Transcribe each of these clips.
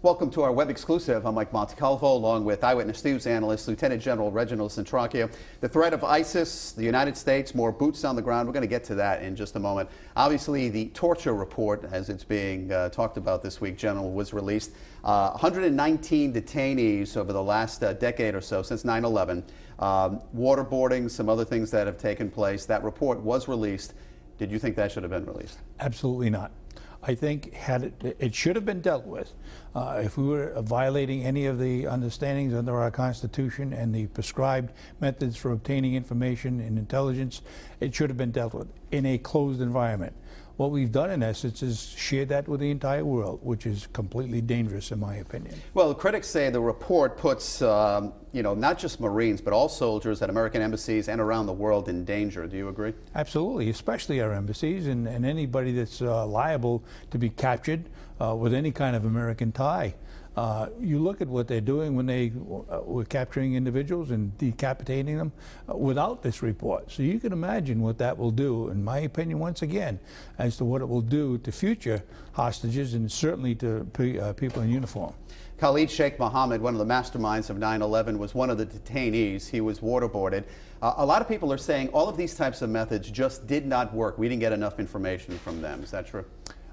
Welcome to our web exclusive. I'm Mike Montecalvo, along with Eyewitness News Analyst Lt. General Reginald Centracchio. The threat of ISIS, the United States, more boots on the ground. We're going to get to that in just a moment. Obviously, the torture report, as it's being talked about this week, General, was released. 119 detainees over the last decade or so, since 9/11. Waterboarding, some other things that have taken place. That report was released. Did you think that should have been released? Absolutely not. I think it should have been dealt with. If we were violating any of the understandings under our Constitution and the prescribed methods for obtaining information and intelligence, it should have been dealt with in a closed environment. What we've done, in essence, is share that with the entire world, which is completely dangerous, in my opinion. Well, critics say the report puts, not just Marines, but all soldiers at American embassies and around the world in danger. Do you agree? Absolutely, especially our embassies and anybody that's liable to be captured with any kind of American tie. You look at what they're doing when they were capturing individuals and decapitating them without this report. So you can imagine what that will do, in my opinion, once again, as to what it will do to future hostages and certainly to people in uniform. Khalid Sheikh Mohammed, one of the masterminds of 9/11, was one of the detainees. He was waterboarded. A lot of people are saying all of these types of methods just did not work. We didn't get enough information from them. Is that true?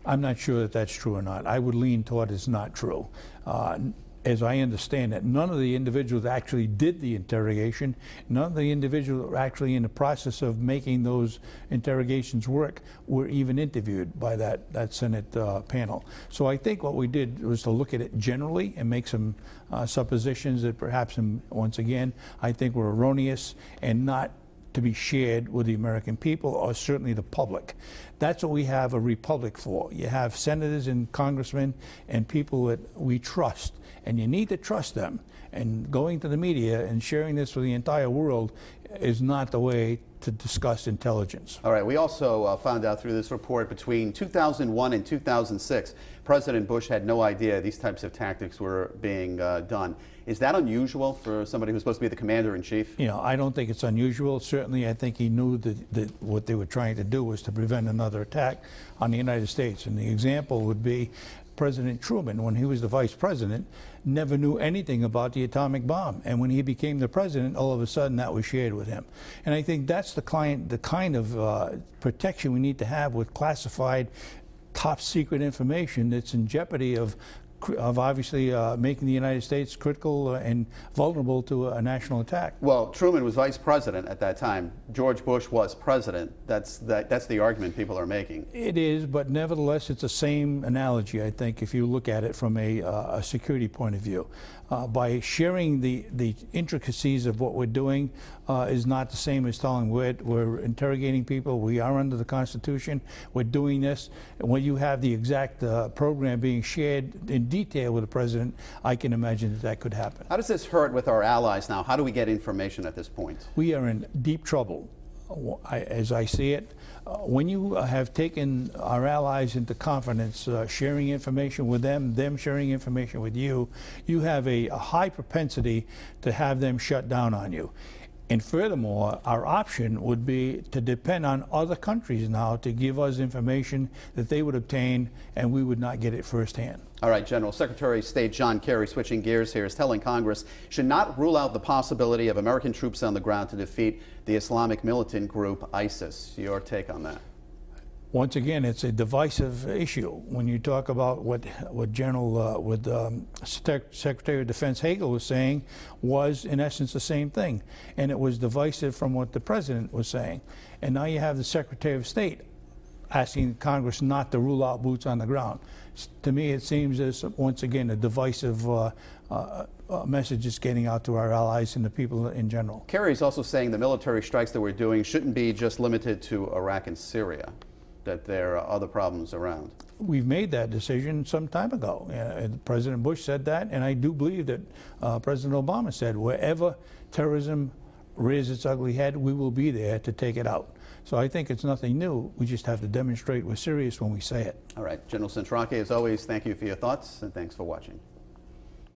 I'm not sure that that's true or not. I would lean toward it's not true. As I understand it, none of the individuals actually did the interrogation. None of the individuals were actually in the process of making those interrogations work were even interviewed by that Senate panel. So I think what we did was to look at it generally and make some suppositions that perhaps, once again, I think were erroneous and not to be shared with the American people or certainly the public. That's what we have a republic for. You have senators and congressmen and people that we trust, and you need to trust them. And going to the media and sharing this with the entire world is not the way to discuss intelligence. All right, we also found out through this report between 2001 and 2006, President Bush had no idea these types of tactics were being done. Is that unusual for somebody who's supposed to be the commander-in-chief? You know, I don't think it's unusual. Certainly, I think he knew that what they were trying to do was to prevent another attack on the United States. And the example would be President Truman, when he was the vice president, never knew anything about the atomic bomb. And when he became the president, all of a sudden that was shared with him. And I think that's the kind of protection we need to have with classified top secret information that's in jeopardy of obviously making the United States critical and vulnerable to a national attack. Well, Truman was vice president at that time. George Bush was president. That's the argument people are making. It is, but nevertheless, it's the same analogy, I think, if you look at it from a security point of view. By sharing the intricacies of what we're doing is not the same as telling we're interrogating people. We are under the Constitution. We're doing this. And when you have the exact program being shared in detail with the president, I can imagine that could happen. How does this hurt with our allies now? How do we get information at this point? We are in deep trouble. As I see it, when you have taken our allies into confidence, sharing information with them sharing information with you, you have a high propensity to have them shut down on you. And furthermore, our option would be to depend on other countries now to give us information that they would obtain and we would not get it firsthand. All right, General. Secretary of State John Kerry, switching gears here, is telling Congress should not rule out the possibility of American troops on the ground to defeat the Islamic militant group ISIS. Your take on that? Once again, it's a divisive issue. When you talk about what Secretary of Defense Hagel was saying was, in essence, the same thing. And it was divisive from what the President was saying. And now you have the Secretary of State asking Congress not to rule out boots on the ground. To me, it seems as, once again, a divisive message is getting out to our allies and the people in general. Kerry is also saying the military strikes that we're doing shouldn't be just limited to Iraq and Syria, that there are other problems around. We've made that decision some time ago. President Bush said that, and I do believe that President Obama said wherever terrorism rears its ugly head, we will be there to take it out. So I think it's nothing new. We just have to demonstrate we're serious when we say it. All right. General Centracchio, as always, thank you for your thoughts, and thanks for watching.